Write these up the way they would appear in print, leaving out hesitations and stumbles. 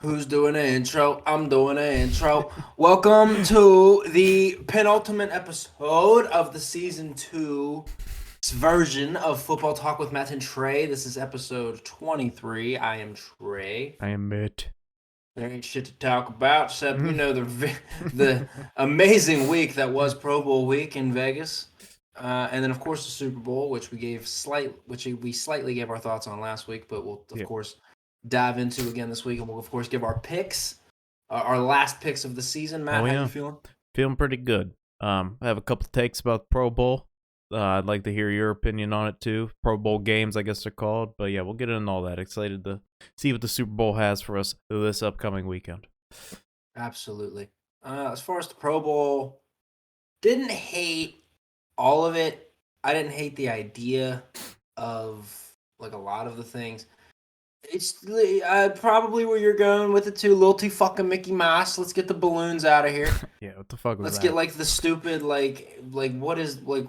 Who's doing an intro? I'm doing an intro. Welcome to the penultimate episode of the season 2 version of Football Talk with Matt and Trey. This is episode 23. I am Trey. I admit. There ain't shit to talk about except, the amazing week that was Pro Bowl week in Vegas. And then, of course, the Super Bowl, which we slightly gave our thoughts on last week, but we'll, of course, dive into again this week, and we'll of course give our picks, our last picks of the season. Matt, how you feeling? Feeling pretty good. I have a couple takes about the Pro Bowl. I'd like to hear your opinion on it too. Pro Bowl games, I guess they're called. But yeah, we'll get into all that. Excited to see what the Super Bowl has for us this upcoming weekend. Absolutely. As far as the Pro Bowl, didn't hate all of it. I didn't hate the idea of like a lot of the things. It's probably where you're going with it too. Lil T fucking Mickey Mouse. Let's get the balloons out of here. Yeah, what the fuck was Let's that? get like the stupid like what is like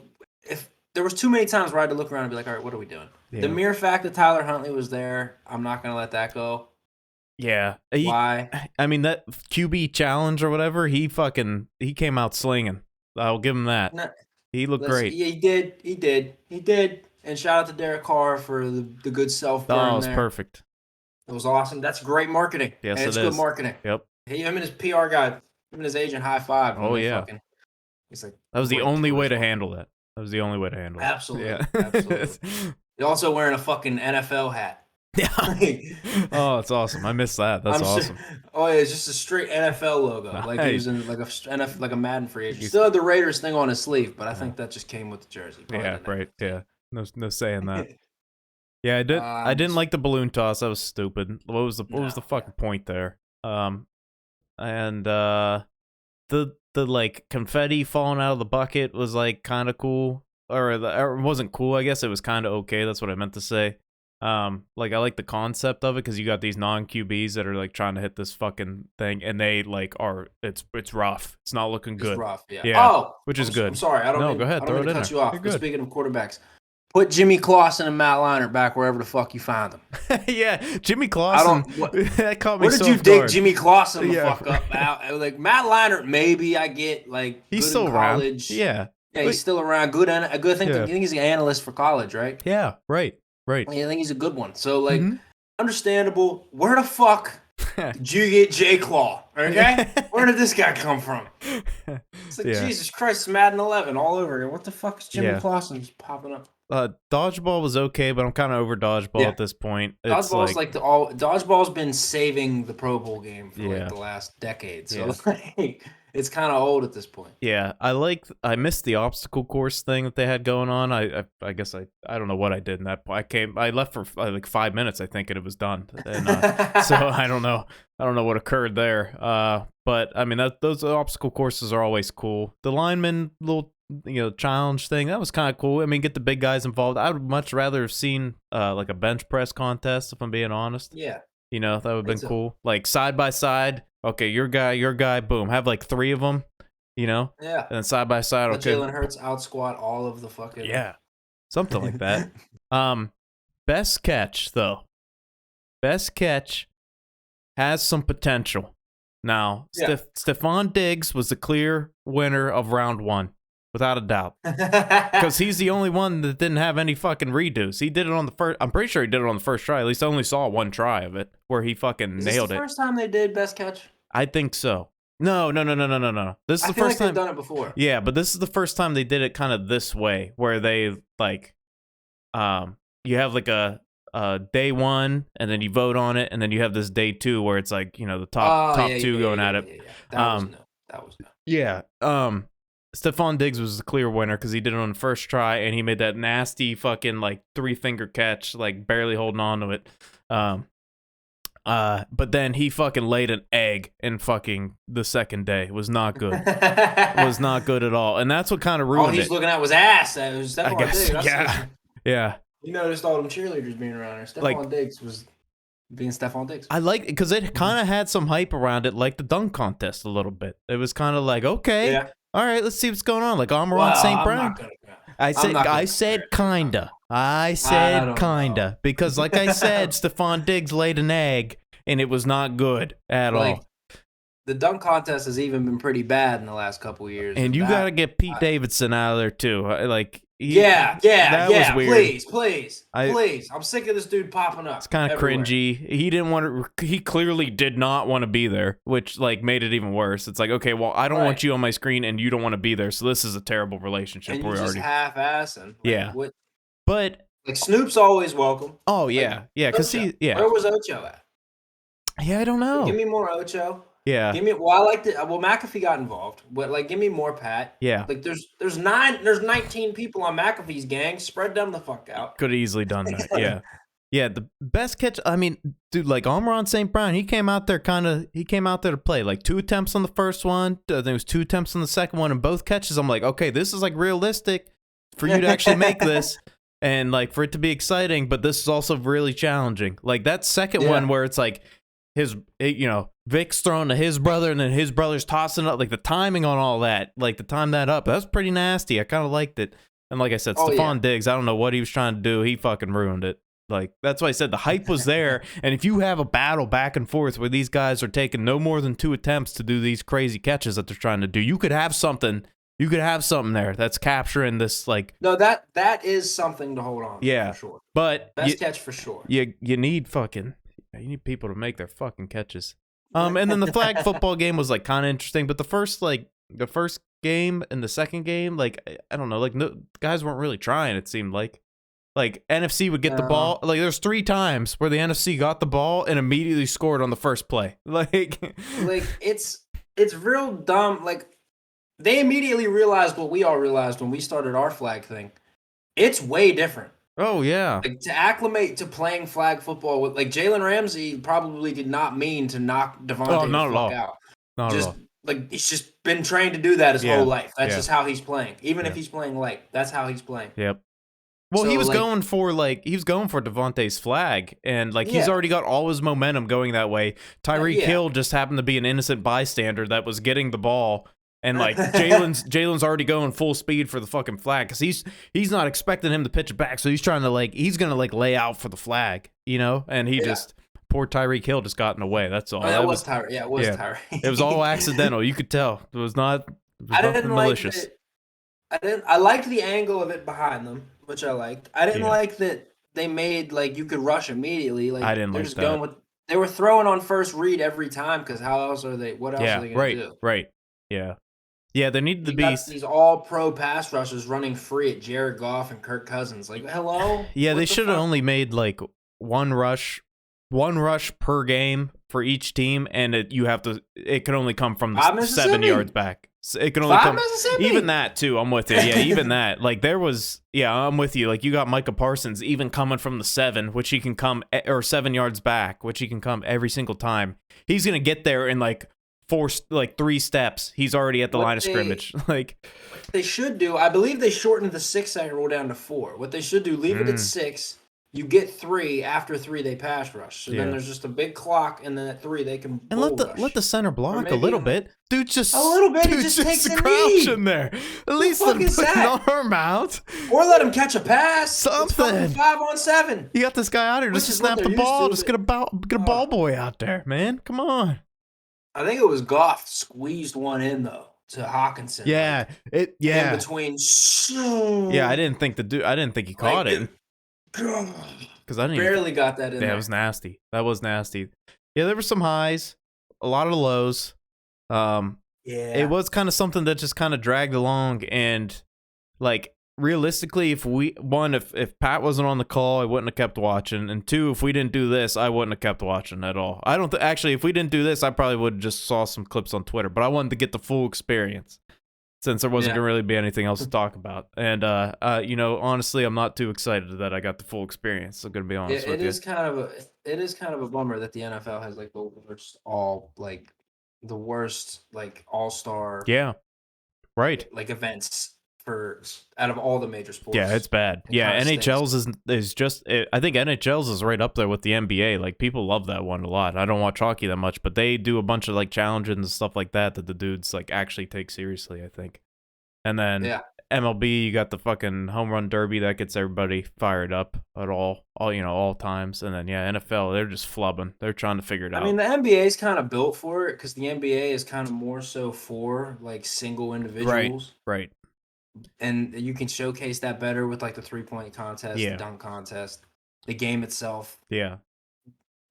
if there was too many times where I had to look around and be like, all right, what are we doing? Yeah. The mere fact that Tyler Huntley was there, I'm not gonna let that go. Yeah. Why? I mean that QB challenge or whatever. He came out slinging. I'll give him that. No, He looked great. Yeah, he did. And shout out to Derek Carr for the good self burn. Oh, it was perfect. It was awesome. That's great marketing. Yes, and it's it good is. Marketing. Yep. Him and his PR guy, him and his agent high five. Oh yeah. He's like, that was the only way to handle that. Absolutely. Yeah. Absolutely. He's also wearing a fucking NFL hat. Yeah. Oh, it's awesome. I missed that. That's awesome. Oh yeah, it's just a straight NFL logo. Nice. Like he was in like a Madden free agent. Still had the Raiders thing on his sleeve, but I think that just came with the jersey. Yeah, right. Yeah. No saying that. Yeah, I didn't like the balloon toss. That was stupid. What was the fucking point there? And the like confetti falling out of the bucket was like kind of cool, or it wasn't cool. I guess it was kind of okay. That's what I meant to say. Like I like the concept of it because you got these non QBs that are like trying to hit this fucking thing, and they like it's rough. It's not looking good. It's rough. Yeah. Yeah. Which is good. I'm sorry. Go ahead. Throw it in. Cut you off. But speaking of quarterbacks. Put Jimmy Clausen and Matt Leinart back wherever the fuck you find them. Yeah, Jimmy Clausen. That caught me so off guard. Where did you dig Jimmy Clausen the fuck up out? Like Matt Leinart, maybe I get like he's good still in college. Around. Yeah, he's still around. Good. I think he's an analyst for college, right? Yeah, right. I think he's a good one. So like, understandable. Where the fuck did you get J Claw? Okay, where did this guy come from? It's like Jesus Christ, Madden 11 all over again. What the fuck is Jimmy Clausen just popping up? Dodgeball was okay, but I'm kind of over dodgeball at this point. Dodgeball's dodgeball's been saving the Pro Bowl game for like the last decade, so like, it's kind of old at this point. Yeah, I missed the obstacle course thing that they had going on. I guess I don't know what I did in that point. I left for like 5 minutes, I think, and it was done. And, so I don't know what occurred there. But I mean those obstacle courses are always cool. The lineman little challenge thing, that was kind of cool. I mean, get the big guys involved. I would much rather have seen like a bench press contest, if I'm being honest. Yeah. That would have been cool. Like side by side. Okay, your guy, boom. Have like 3 of them, Yeah. And then side by side, okay. Jalen Hurts out squat all of the fucking... Yeah. Something like that. Best catch, though. Best catch has some potential. Now, Stephon Diggs was the clear winner of round 1. Without a doubt. Because he's the only one that didn't have any fucking redos. He did it on the first... I'm pretty sure he did it on the first try. At least I only saw one try of it where he fucking nailed it. Is this the first time they did best catch? I think so. No. This is the first time... they've done it before. Yeah, but this is the first time they did it kind of this way, where they, like... you have, like, a day 1, and then you vote on it, and then you have this day 2 where it's, like, the top 2 going at it. Yeah. That was no. Yeah. Stephon Diggs was the clear winner because he did it on the first try, and he made that nasty fucking like 3-finger catch, like barely holding on to it. But then he fucking laid an egg in fucking the second day. It was not good. It was not good at all, and that's what kind of ruined it. All he's looking at was ass. It was Stephon Diggs. Yeah. You noticed all them cheerleaders being around there. Stephon Diggs was being Stephon Diggs. I like it because it kind of had some hype around it, like the dunk contest a little bit. It was kind of like, okay. Yeah. All right, let's see what's going on. Like Amon St. Brown. I said kinda because like I said, Stephon Diggs laid an egg, and it was not good at all. The dunk contest has even been pretty bad in the last couple of years. And you got to get Pete Davidson out of there too. Like, that was weird. Please. I'm sick of this dude popping up. It's kind of cringy. He didn't want to. He clearly did not want to be there, which like made it even worse. It's like, okay, well, I don't want you on my screen, and you don't want to be there, so this is a terrible relationship. And you're just half-assing. Yeah, but like Snoop's always welcome. Oh yeah, because Where was Ocho at? Yeah, I don't know. Like, give me more Ocho. Yeah. Give me. Well, I liked it. Well, McAfee got involved, but like, give me more Pat. Yeah. Like, there's 19 people on McAfee's gang. Spread them the fuck out. Could have easily done that. Yeah. Yeah. The best catch. I mean, dude, like Amon St. Brown, he came out there to play. Like 2 attempts on the first one. There was 2 attempts on the second one, and both catches. I'm like, okay, this is like realistic for you to actually make this, and like for it to be exciting. But this is also really challenging. Like that second one where it's like. Vic's throwing to his brother, and then his brother's tossing up. Like the timing on all that, like to time that up, that was pretty nasty. I kind of liked it. And like I said, Stephon Diggs, I don't know what he was trying to do. He fucking ruined it. Like that's why I said the hype was there. And if you have a battle back and forth where these guys are taking no more than 2 attempts to do these crazy catches that they're trying to do, you could have something. You could have something there that's capturing this like. No, that is something to hold on. Yeah, for sure. But best catch for sure. You need fucking. You need people to make their fucking catches. And then the flag football game was like kind of interesting, but the first game and the second game, like I don't know, like no guys weren't really trying. It seemed like NFC would get the ball. Like there's 3 times where the NFC got the ball and immediately scored on the first play. Like it's real dumb. Like they immediately realized what we all realized when we started our flag thing. It's way different. Oh yeah. Like to acclimate to playing flag football with like Jalen Ramsey probably did not mean to knock Devontae the fuck out. Not at all. Like he's just been trained to do that his whole life. That's just how he's playing. Even if he's playing light, that's how he's playing. Yep. Well, so, he was going for Devontae's flag, and like he's already got all his momentum going that way. Tyreek Hill just happened to be an innocent bystander that was getting the ball. And like Jalen's already going full speed for the fucking flag because he's not expecting him to pitch it back, so he's trying to he's gonna lay out for the flag, and he just poor Tyreek Hill just got in the way. That's all. That was Tyreek. Yeah, it was Tyreek. It was all accidental. You could tell it was not. I didn't malicious. I liked the angle of it behind them, which I liked. I didn't like that they made you could rush immediately. Like I didn't like that. They were throwing on first read every time because how else are they? What else are they gonna do? Right. Yeah. Yeah, there needed to be these all-pro pass rushers running free at Jared Goff and Kirk Cousins. Like, hello? Yeah, they should have only made one rush per game for each team, and it can only come from 7 yards back. So it can only come even that too. I'm with you. Yeah, even that. Like there was. Yeah, I'm with you. Like you got Micah Parsons even coming from the 7, which he can come or 7 yards back, which he can come every single time. He's gonna get there in 3 steps. He's already at the line of scrimmage. What they should do, I believe they shortened the 6-second rule down to 4. What they should do, leave it at 6. You get 3. After 3, they pass rush. So then there's just a big clock, and then at 3 they can and let the center block a little bit. Dude, just a little bit. He just takes a crouch in there. At least let him put an arm out, or let him catch a pass. Something. 5-on-7. You got this guy out here just to snap the ball. Just get a ball boy out there, man. Come on. I think it was Goff squeezed one in though to Hawkinson. Yeah, in between. Yeah, I didn't think he caught it because I barely got that in there. That was nasty. Yeah, there were some highs, a lot of lows. It was kind of something that just kind of dragged along, and realistically, if Pat wasn't on the call, I wouldn't have kept watching, and 2, if we didn't do this, I wouldn't have kept watching at all. I don't actually, if we didn't do this, I probably would have just saw some clips on Twitter, but I wanted to get the full experience since there wasn't gonna really be anything else to talk about. And honestly, I'm not too excited that I got the full experience. I'm gonna be honest with you. It is kind of a bummer that the NFL has the worst all-star events out of all the major sports. Yeah, it's bad. Yeah, NHL's is just. I think NHL's is right up there with the NBA. Like people love that one a lot. I don't watch hockey that much, but they do a bunch of challenges and stuff like that the dudes actually take seriously, I think. And then MLB, you got the fucking home run derby that gets everybody fired up at all times. And then, NFL, they're just flubbing. They're trying to figure it out. I mean, the NBA is kind of built for it because the NBA is kind of more so for like single individuals. Right. And you can showcase that better with like the 3-point contest, the dunk contest, the game itself. Yeah.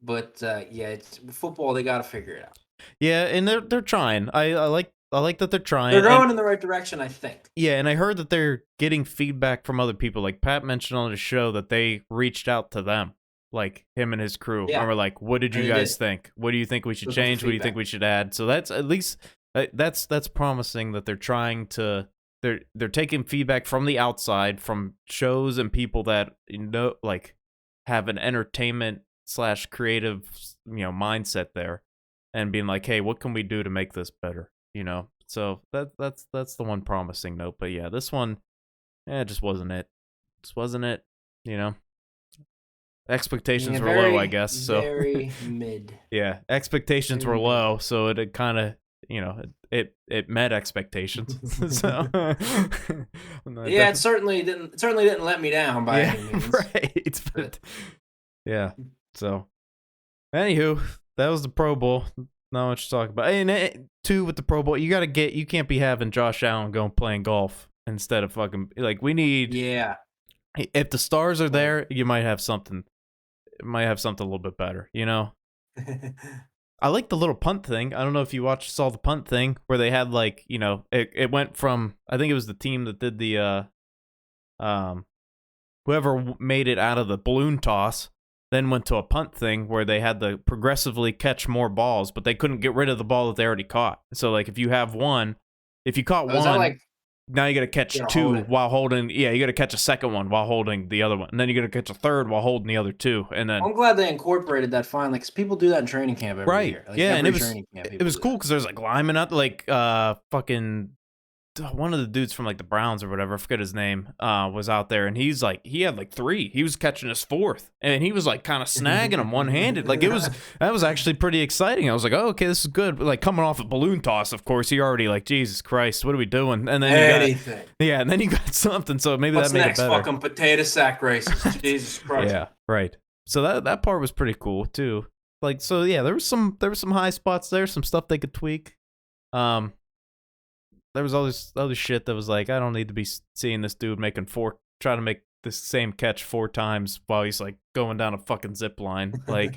But it's football. They got to figure it out. Yeah, and they're trying. I like that they're trying. They're going in the right direction, I think. Yeah, and I heard that they're getting feedback from other people. Like Pat mentioned on the show that they reached out to them, like him and his crew, and were like, "What did you guys think? What do you think we should change? What do you think we should add?" So that's at least that's promising that they're trying to. They're taking feedback from the outside, from shows and people that like have an entertainment / creative mindset there, and being like, hey, what can we do to make this better? So that's the one promising note. But yeah, this one, it just wasn't it. Just wasn't it. Expectations were low, I guess. So very mid. Yeah, expectations were low, so it kind of it met expectations. So it certainly didn't let me down by any means. Right. But yeah. So anywho, that was the Pro Bowl. Not much to talk about. And two, with the Pro Bowl, you can't be having Josh Allen going playing golf instead of fucking, like, we need. Yeah. If the stars are there, you might have something. It might have something a little bit better, I like the little punt thing. I don't know if you saw the punt thing where they had like, it went from, I think it was the team that did the whoever made it out of the balloon toss, then went to a punt thing where they had to progressively catch more balls, but they couldn't get rid of the ball that they already caught. So like if you caught one, now you got to catch two while holding. Yeah, you got to catch a second one while holding the other one, and then you got to catch a third while holding the other two. And then I'm glad they incorporated that finally, because people do that in training camp every year. Like and it was cool because there's like linemen out, like fucking one of the dudes from like the Browns or whatever, I forget his name, was out there, and he had like three. He was catching his fourth, and he was like kind of snagging them one-handed. Like that was actually pretty exciting. I was like, oh, okay, this is good. But like coming off a balloon toss, of course, he already like, Jesus Christ, what are we doing? And then and then you got something. So maybe that made it better. Fucking potato sack races, Jesus Christ. Yeah, right. So that part was pretty cool too. Like, so yeah, there was some high spots there, some stuff they could tweak. There was all this other shit that was like, I don't need to be seeing this dude try to make the same catch 4 times while he's like going down a fucking zip line, like,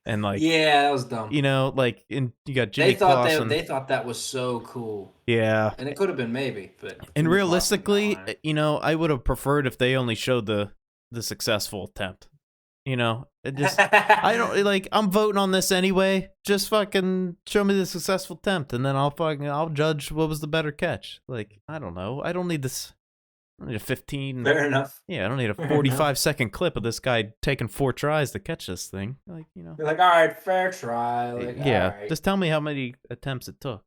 and like, yeah, that was dumb. Like, and you got Jimmy Clausen. They thought that was so cool. Yeah, and it could have been maybe, but and realistically, I would have preferred if they only showed the successful attempt. It just I don't like. I'm voting on this anyway. Just fucking show me the successful attempt, and then I'll judge what was the better catch. Like, I don't know. I don't need this. I don't need a 15. Fair enough. Yeah, I don't need a 45-second clip of this guy taking 4 tries to catch this thing. Like, You're like, all right, fair try. Like, yeah, right. Just tell me how many attempts it took.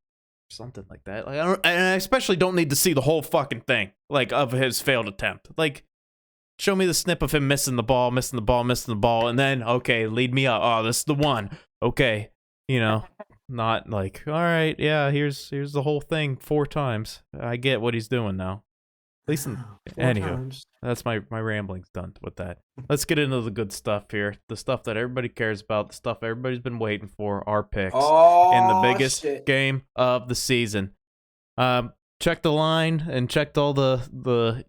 Something like that. Like, and I especially don't need to see the whole fucking thing, like, of his failed attempt. Like, show me the snip of him missing the ball, and then, okay, lead me up. Oh, this is the one. Okay. Not like, all right, yeah, here's the whole thing 4 times. I get what he's doing now. At least, anywho, that's my rambling's done with that. Let's get into the good stuff here. The stuff that everybody cares about, the stuff everybody's been waiting for, our picks in the biggest game of the season. Checked the line and checked all the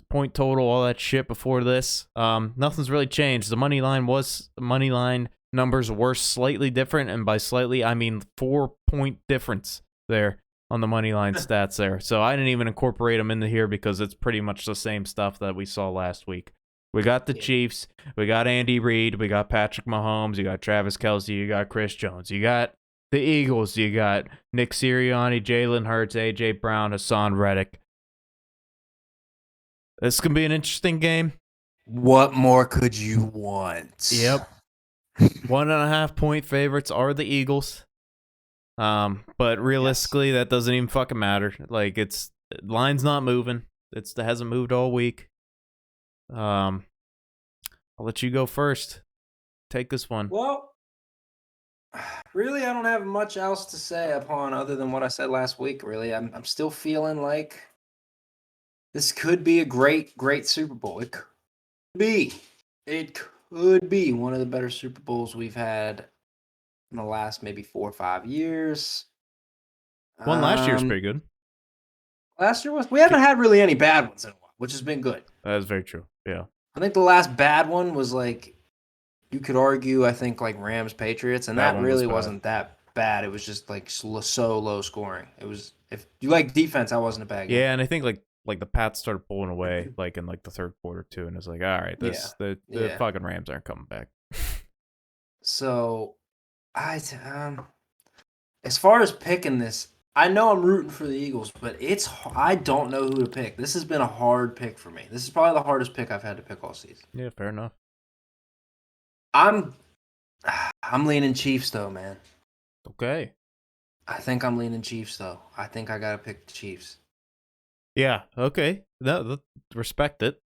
point total, all that shit before this. Nothing's really changed. The money line numbers were slightly different, and by slightly I mean 4-point difference there on the money line stats there. So I didn't even incorporate them into here because it's pretty much the same stuff that we saw last week. We got the Chiefs, we got Andy Reid, we got Patrick Mahomes, you got Travis Kelce, you got Chris Jones, you got the Eagles, you got Nick Sirianni, Jalen Hurts, AJ Brown, Hassan Reddick. This can be an interesting game. What more could you want? Yep. 1.5-point favorites are the Eagles. But realistically, that doesn't even fucking matter. Like, line's not moving. It hasn't moved all week. I'll let you go first. Take this one. Well, really, I don't have much else to say upon other than what I said last week. Really, I'm still feeling like This could be a great, great Super Bowl. It could be. It could be one of the better Super Bowls we've had in the last maybe 4 or 5 years. One last year's pretty good. Last year was. We haven't had really any bad ones in a while, which has been good. That is very true. Yeah. I think the last bad one was like, you could argue, I think like Rams Patriots, and that really wasn't that bad. It was just like so low scoring. It was, if you like defense, that wasn't a bad game. Yeah, and I think like the Pats started pulling away like in like the third quarter too, and it's like, all right, the fucking Rams aren't coming back. So, as far as picking this, I know I'm rooting for the Eagles, but I don't know who to pick. This has been a hard pick for me. This is probably the hardest pick I've had to pick all season. Yeah, fair enough. I'm leaning Chiefs though, man. Okay. I think I'm leaning Chiefs though. I think I gotta pick the Chiefs. Yeah. Okay. No, respect it.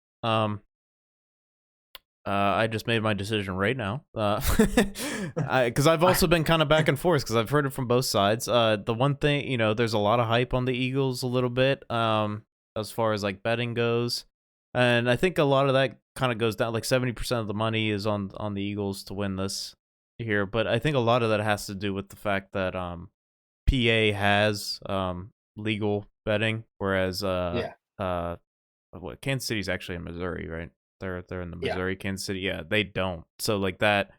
I just made my decision right now. Because I've also been kind of back and forth because I've heard it from both sides. The one thing, there's a lot of hype on the Eagles a little bit. As far as like betting goes, and I think a lot of that kind of goes down. Like 70% of the money is on the Eagles to win this here, but I think a lot of that has to do with the fact that PA has legal betting, whereas Kansas City's actually in Missouri, right? They're in the Missouri, Kansas City. Yeah, they don't. So like that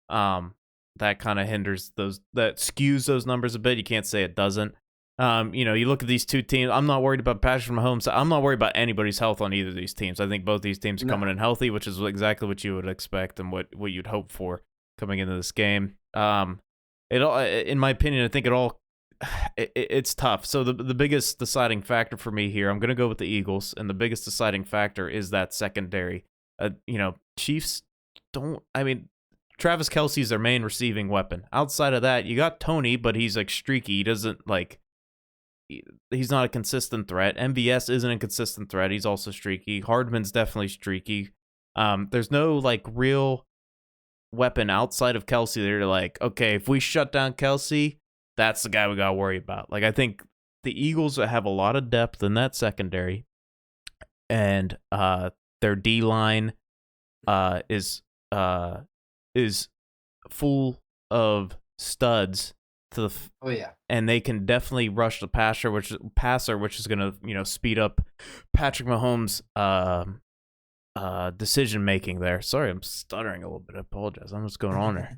that kind of hinders that skews those numbers a bit. You can't say it doesn't. You look at these two teams. I'm not worried about Patrick Mahomes. I'm not worried about anybody's health on either of these teams. I think both these teams are coming in healthy, which is exactly what you would expect and what you'd hope for coming into this game. It all, in my opinion, I think it's tough. So the biggest deciding factor for me here, I'm going to go with the Eagles, and the biggest deciding factor is that secondary. Chiefs don't. I mean, Travis Kelce's their main receiving weapon. Outside of that, you got Tony, but he's like streaky. He doesn't he's not a consistent threat. MVS isn't a consistent threat. He's also streaky. Hardman's definitely streaky. There's no like real weapon outside of Kelce. They're like, okay, if we shut down Kelce, that's the guy we gotta worry about. Like, I think the Eagles have a lot of depth in that secondary, and their D line is full of studs to the and they can definitely rush the passer, which is gonna speed up Patrick Mahomes' decision making there. Sorry, I'm stuttering a little bit. I apologize. I don't know what's going on there.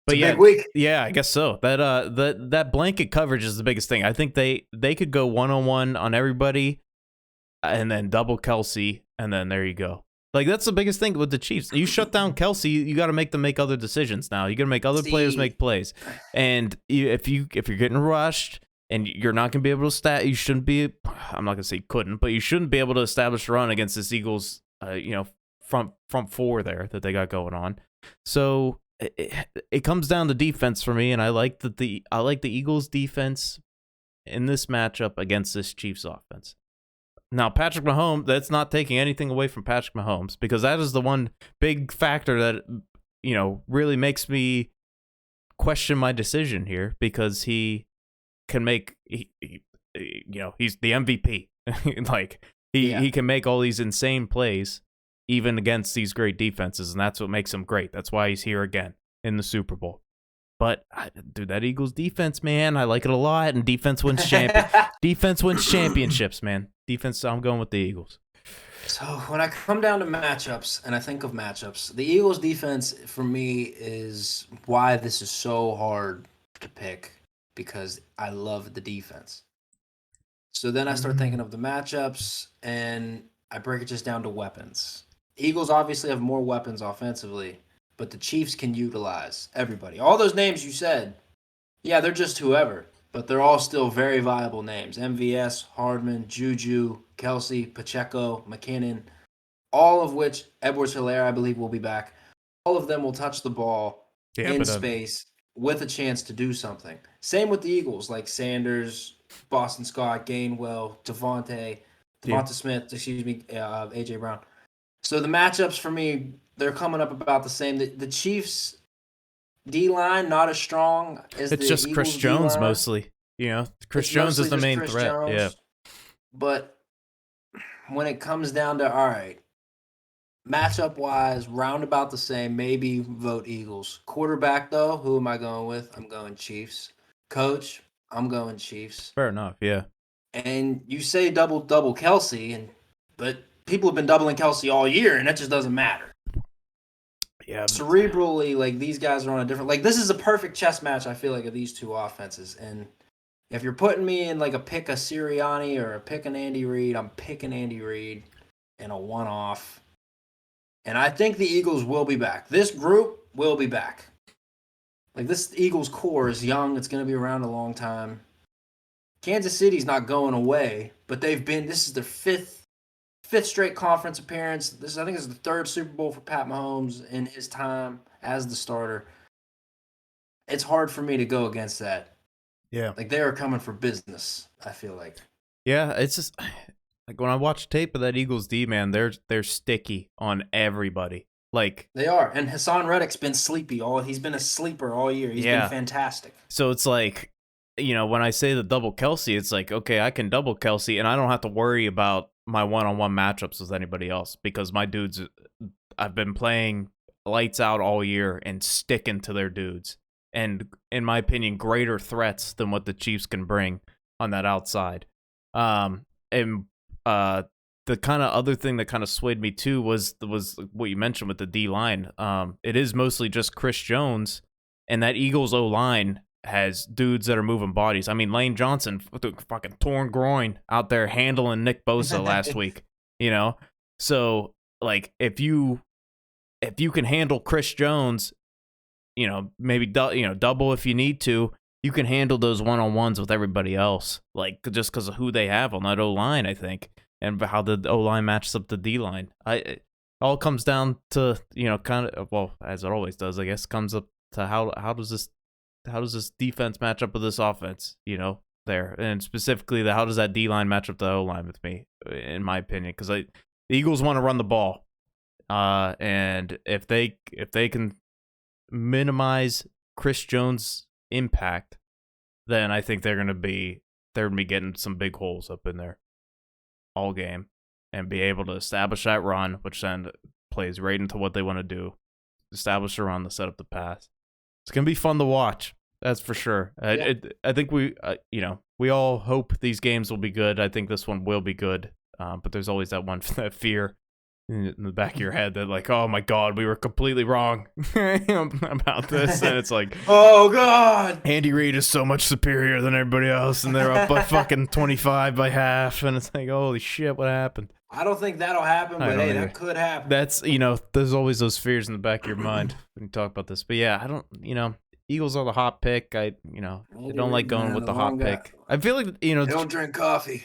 But big week. Yeah, I guess so. That blanket coverage is the biggest thing. I think they could go 1-on-1 on everybody, and then double Kelce, and then there you go. Like, that's the biggest thing with the Chiefs. You shut down Kelce, you got to make them make other decisions now. You got to make other players make plays. And if you're getting rushed and you're not going to be able to you shouldn't be. I'm not going to say you couldn't, but you shouldn't be able to establish a run against this Eagles, front four there that they got going on. So it comes down to defense for me, and I like the Eagles defense in this matchup against this Chiefs offense. Now, Patrick Mahomes, that's not taking anything away from Patrick Mahomes, because that is the one big factor that, really makes me question my decision here, because he can make, he's the MVP. Like, he can make all these insane plays, even against these great defenses, and that's what makes him great. That's why he's here again in the Super Bowl. But, dude, that Eagles defense, man, I like it a lot, and defense wins championships, man. Defense, I'm going with the Eagles. So when I come down to matchups, and I think of matchups, the Eagles defense, for me, is why this is so hard to pick, because I love the defense. So then I start thinking of the matchups, and I break it just down to weapons. Eagles obviously have more weapons offensively, but the Chiefs can utilize everybody. All those names you said, yeah, they're just whoever, but they're all still very viable names. MVS, Hardman, Juju, Kelce, Pacheco, McKinnon, all of which, Edwards-Helaire, I believe, will be back. All of them will touch the ball in space with a chance to do something. Same with the Eagles, like Sanders, Boston Scott, Gainwell, Devonta Smith, A.J. Brown. So the matchups for me, they're coming up about the same. The Chiefs' D-line, not as strong as the Eagles' It's just Chris Jones D-line. mostly. Chris Jones is the main threat. Yeah. But when it comes down to, all right, matchup wise, roundabout the same, maybe vote Eagles. Quarterback, though, who am I going with? I'm going Chiefs. Coach, I'm going Chiefs. Fair enough, yeah. And you say double Kelsey, but people have been doubling Kelsey all year, and that just doesn't matter. Yeah. Cerebrally, like, these guys are on a different, like, this is a perfect chess match, I feel like, of these two offenses. And if you're putting me in like a pick a Sirianni or a pick an Andy Reid, I'm picking Andy Reid in a one-off. And I think the Eagles will be back. This group will be back. Like, this Eagles core is young. It's going to be around a long time. Kansas City's not going away, but this is their fifth straight conference appearance. I think this is the third Super Bowl for Pat Mahomes in his time as the starter. It's hard for me to go against that. Yeah. Like, they are coming for business, I feel like. Yeah, it's just like when I watch tape of that Eagles D, man, they're sticky on everybody. Like, they are. And Hassan Reddick's been sleepy he's been a sleeper all year. He's been fantastic. So it's like, when I say the double Kelsey, it's like, okay, I can double Kelsey and I don't have to worry about my one-on-one matchups with anybody else because my dudes, I've been playing lights out all year and sticking to their dudes. And in my opinion, greater threats than what the Chiefs can bring on that outside. The kind of other thing that kind of swayed me too was what you mentioned with the D line. It is mostly just Chris Jones, and that Eagles O line has dudes that are moving bodies. I mean, Lane Johnson, fucking torn groin, out there handling Nick Bosa last week. So like if you can handle Chris Jones, maybe double if you need to. You can handle those one-on-ones with everybody else, like just because of who they have on that O-line, I think, and how the O-line matches up the D-line. It all comes down to, kind of, well, as it always does, I guess, comes up to how does this defense match up with this offense, there, and specifically how does that D-line match up the O-line with me, in my opinion, because the Eagles want to run the ball, and if they can minimize Chris Jones' impact, then I think they're gonna be getting some big holes up in there all game and be able to establish that run, which then plays right into what they want to do. Establish a run to set up the pass. It's gonna be fun to watch, that's for sure. Yeah. I think we all hope these games will be good. I think this one will be good, but there's always that fear in the back of your head that, like, oh my god, we were completely wrong about this, and it's like, oh god, Andy Reid is so much superior than everybody else, and they're up by fucking 25 by half, and it's like, holy shit, what happened? I don't think that'll happen, but hey, that could happen. That's, there's always those fears in the back of your mind when you talk about this, but yeah, I don't, Eagles are the hot pick. I don't like going with the hot pick. I feel like, I don't drink coffee.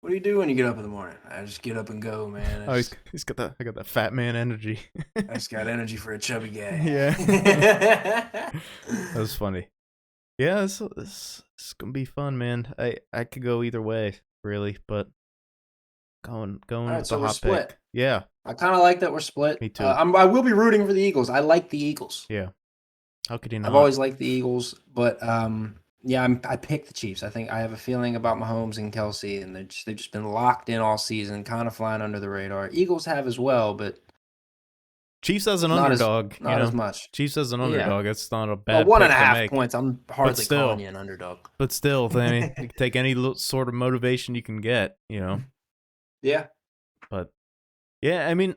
What do you do when you get up in the morning? I just get up and go, man. I got that fat man energy. I just got energy for a chubby guy. Yeah. That was funny. Yeah, this gonna be fun, man. I could go either way, really, but going right, with the hot split. Pick. Yeah. I kind of like that we're split. Me too. I will be rooting for the Eagles. I like the Eagles. Yeah. How could you not? I've always liked the Eagles, but yeah, I picked the Chiefs. I think I have a feeling about Mahomes and Kelsey, and they've just been locked in all season, kind of flying under the radar. Eagles have as well, but Chiefs as an underdog, not as much. Chiefs as an underdog, it's not a bad. 1.5 points. I'm hardly calling you an underdog. But still, you can take any sort of motivation you can get, Yeah. But yeah, I mean,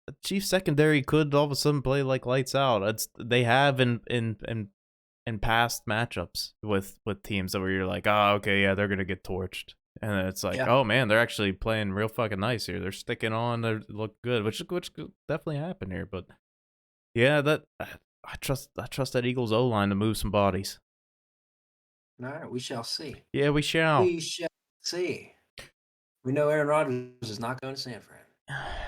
the Chiefs secondary could all of a sudden play like lights out. They have in past matchups with teams that where you're like, oh, okay, yeah, they're gonna get torched, and then it's like, oh man, they're actually playing real fucking nice here. They're sticking on, they look good, which could definitely happen here. But yeah, that I trust that Eagles O line to move some bodies. All right, we shall see. Yeah, we shall. We shall see. We know Aaron Rodgers is not going to San Fran.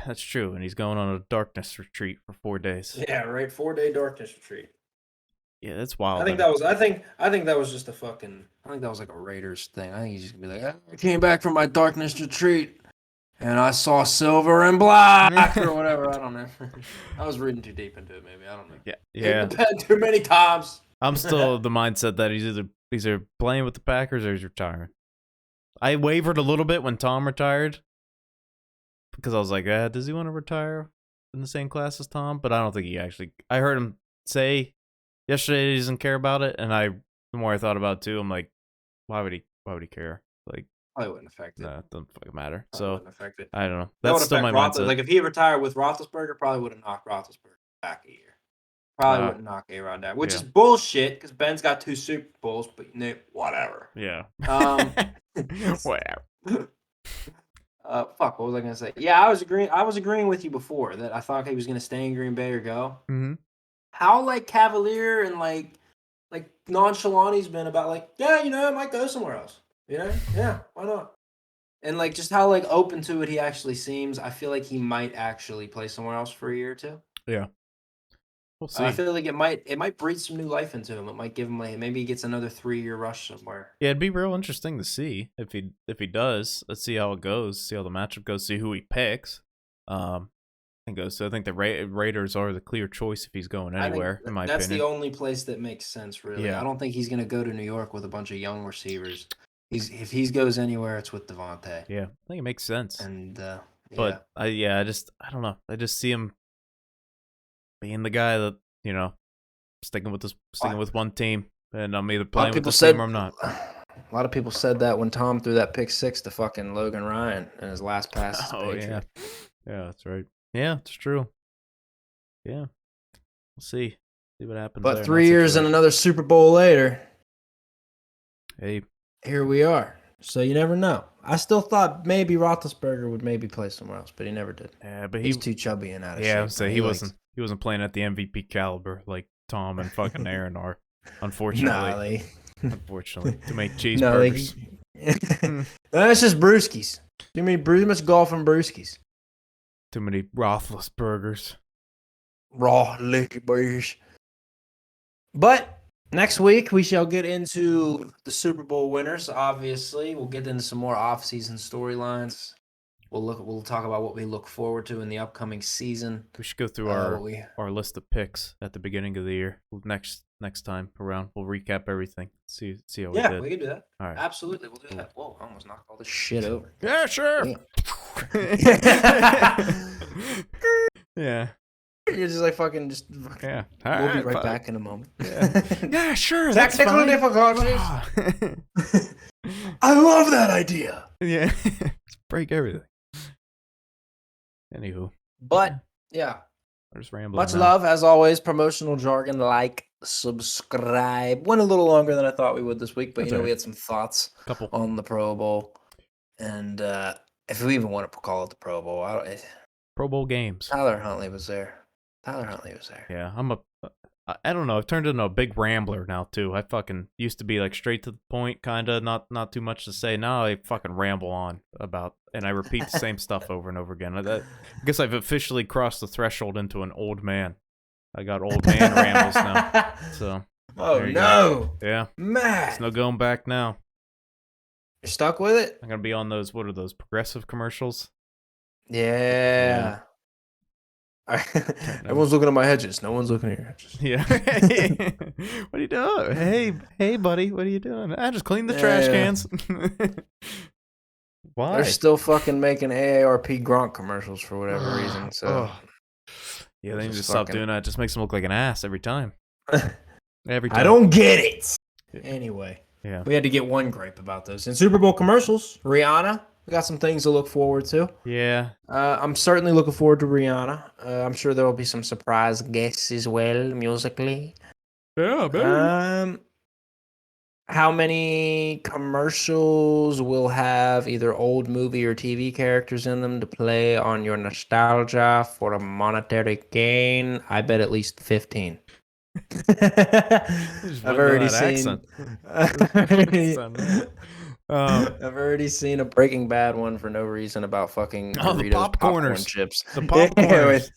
That's true, and he's going on a darkness retreat for 4 days. Yeah, right. 4-day darkness retreat. Yeah, that's wild. I think that was just a fucking. I think that was like a Raiders thing. I think he's just gonna be like, I came back from my darkness retreat, and I saw silver and black or whatever. I don't know. I was reading too deep into it. Maybe I don't know. Yeah. Hit the pen too many times. I'm still of the mindset that he's either playing with the Packers or he's retiring. I wavered a little bit when Tom retired, because I was like, does he want to retire in the same class as Tom? But I don't think he actually. I heard him say yesterday he doesn't care about it, and the more I thought about it too, I'm like, why would he care? Like, probably wouldn't affect it. No, it doesn't fucking matter. Probably wouldn't affect it. I don't know. That's still my mindset. Like if he retired with Roethlisberger, probably would have knocked Roethlisberger back a year. Probably wouldn't knock A-Rod down, which is bullshit because Ben's got 2 Super Bowls, but whatever. Yeah. Whatever. Fuck. What was I gonna say? Yeah, I was agreeing with you before that I thought he was gonna stay in Green Bay or go. Mm-hmm. How cavalier and like nonchalant he's been about I might go somewhere else. Yeah, why not? And just how open to it he actually seems. I feel like he might actually play somewhere else for a year or two. Yeah. We'll see. I feel like it might breathe some new life into him. It might give him maybe he gets another 3-year rush somewhere. Yeah, it'd be real interesting to see if he does. Let's see how it goes. See how the matchup goes. See who he picks. So I think the Raiders are the clear choice if he's going anywhere. In my opinion, that's the only place that makes sense. Really, yeah. I don't think he's gonna go to New York with a bunch of young receivers. If he goes anywhere, it's with Devontae. Yeah, I think it makes sense. And but I don't know. I just see him being the guy that sticking with one team, and I'm either playing with this team or I'm not. A lot of people said that when Tom threw that pick 6 to fucking Logan Ryan in his last pass. Oh yeah, that's right. Yeah, it's true. Yeah, we'll see what happens. But 3 years and another Super Bowl later, hey, here we are. So you never know. I still thought maybe Roethlisberger would maybe play somewhere else, but he never did. Yeah, but he's too chubby and out of shape. Yeah, so he wasn't playing at the MVP caliber like Tom and fucking Aaron are. Unfortunately, to make cheeseburgers. That's just brewskis. Too much golf and brewskis. Too many Roethlisbergers. Roethlisbergers. But next week we shall get into the Super Bowl winners. Obviously, we'll get into some more off-season storylines. We'll talk about what we look forward to in the upcoming season. We should go through our list of picks at the beginning of the year. Next time around, we'll recap everything. See how we did. Yeah, we can do that. All right. Absolutely, we'll do that. Whoa, I almost knocked all this shit over. Yeah, sure. Yeah. You're just fucking. Yeah. We'll be right back in a moment. Yeah, sure. Technical difficulties. I love that idea. Yeah. Break everything. Anywho. But, yeah. I'm just rambling. Much love, as always. Promotional jargon, subscribe. Went a little longer than I thought we would this week, but we had some thoughts on the Pro Bowl. And if we even want to call it the Pro Bowl, Pro Bowl games. Tyler Huntley was there. Yeah, I don't know. I've turned into a big rambler now too. I fucking used to be straight to the point, kind of, not too much to say. Now I fucking ramble on about, and I repeat the same stuff over and over again. I guess I've officially crossed the threshold into an old man. I got old man rambles now. So. Oh no. Go. Yeah. Man. There's no going back now. You're stuck with it? I'm gonna be on those. What are those progressive commercials? Yeah. Everyone's looking at my hedges. No one's looking at your hedges. Yeah. What are you doing? Hey, buddy. What are you doing? I just cleaned the trash cans. Why? They're still fucking making AARP Gronk commercials for whatever reason. So. Yeah, they need to stop doing that. It just makes them look like an ass every time. Every time. I don't get it. Yeah. Anyway. Yeah. We had to get one gripe about those. In Super Bowl commercials, Rihanna. We got some things to look forward to. Yeah. I'm certainly looking forward to Rihanna. I'm sure there will be some surprise guests as well, musically. Yeah, baby. How many commercials will have either old movie or TV characters in them to play on your nostalgia for a monetary gain? I bet at least 15. I've already seen. I've already seen a Breaking Bad one for no reason about fucking Doritos popcorn chips. The popcorners.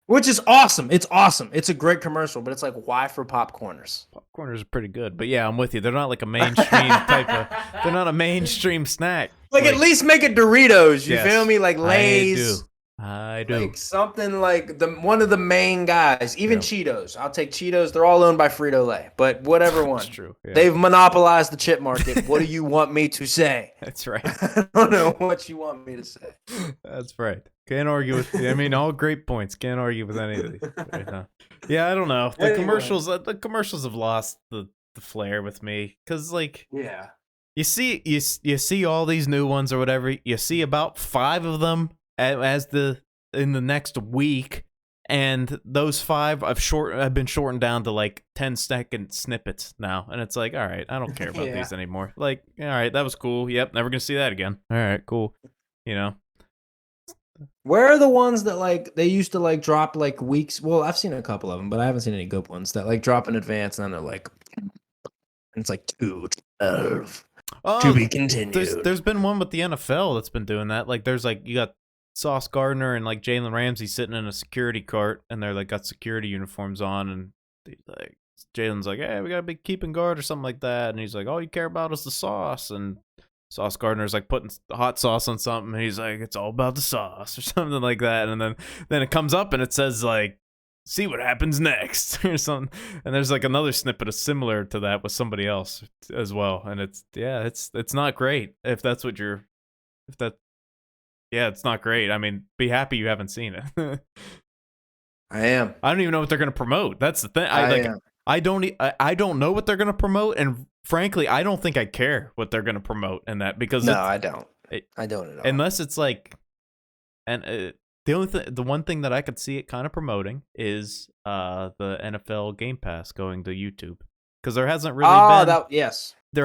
Which is awesome. It's awesome. It's a great commercial, but it's why for popcorners? Popcorners are pretty good. But yeah, I'm with you. They're not a mainstream they're not a mainstream snack. At least make it Doritos. You feel me? Lays. I do. Something one of the main guys. Even Cheetos. I'll take Cheetos. They're all owned by Frito-Lay. But whatever one. That's true. Yeah. They've monopolized the chip market. What do you want me to say? That's right. I don't know what you want me to say. That's right. Can't argue with. I mean, all great points. Can't argue with any of these. Right now. Yeah, I don't know. The Anyway. commercials have lost the flair with me because like Yeah. you see all these new ones or whatever. You see about 5 of them in the next week, and those 5 have been shortened down to like 10-second snippets now, and it's like, all right, I don't care about these anymore. Like, all right, that was cool. Yep, never gonna see that again. All right, cool. You know. Where are the ones that like they used to like drop like weeks? Well, I've seen a couple of them, but I haven't seen any good ones that like drop in advance and then they're like, and it's like 2-12 to be continued. There's been one with the NFL that's been doing that. Like there's like you got Sauce Gardner and like Jalen Ramsey sitting in a security cart and they're like got security uniforms on and like Jalen's like, hey, we gotta be keeping guard or something like that, and he's like, all you care about is the sauce, and Sauce Gardner's like putting hot sauce on something, and he's like, it's all about the sauce or something like that, and then it comes up and it says like, see what happens next or something, and there's like another snippet of similar to that with somebody else as well, and it's not great it's not great. I mean, be happy you haven't seen it. I am. I don't even know what they're gonna promote. That's the thing. I don't know what they're gonna promote, and frankly, I don't think I care what they're gonna promote in that because I don't. I don't at all. Unless it's like, and the one thing that I could see it kind of promoting is the NFL Game Pass going to YouTube because there hasn't really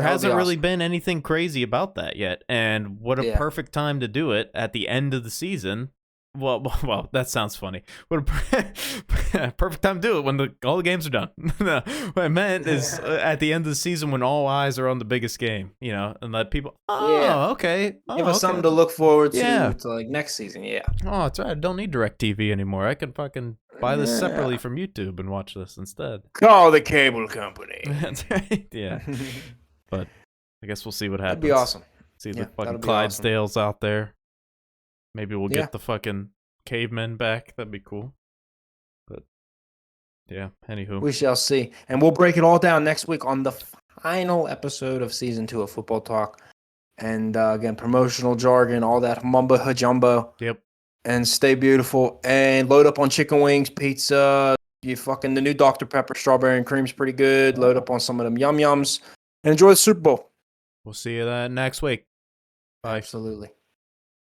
hasn't really been anything crazy about that yet, and what a perfect time to do it at the end of the season. Well, that sounds funny. What a perfect time to do it when all the games are done. No, what I meant is at the end of the season when all eyes are on the biggest game, and let people. Okay. Give us something to look forward to like next season. Yeah. Oh, that's right. I don't need DirecTV anymore. I can fucking buy this separately from YouTube and watch this instead. Call the cable company. That's right. Yeah. But I guess we'll see what happens. That'd be awesome. See the fucking Clydesdales out there. Maybe we'll get the fucking cavemen back. That'd be cool. But yeah, anywho. We shall see. And we'll break it all down next week on the final episode of season 2 of Football Talk. And again, promotional jargon, all that mumbo jumbo. Yep. And stay beautiful. And load up on chicken wings, pizza. The new Dr. Pepper strawberry and cream's pretty good. Load up on some of them yum yums. And enjoy the Super Bowl. We'll see you next week. Bye. Absolutely.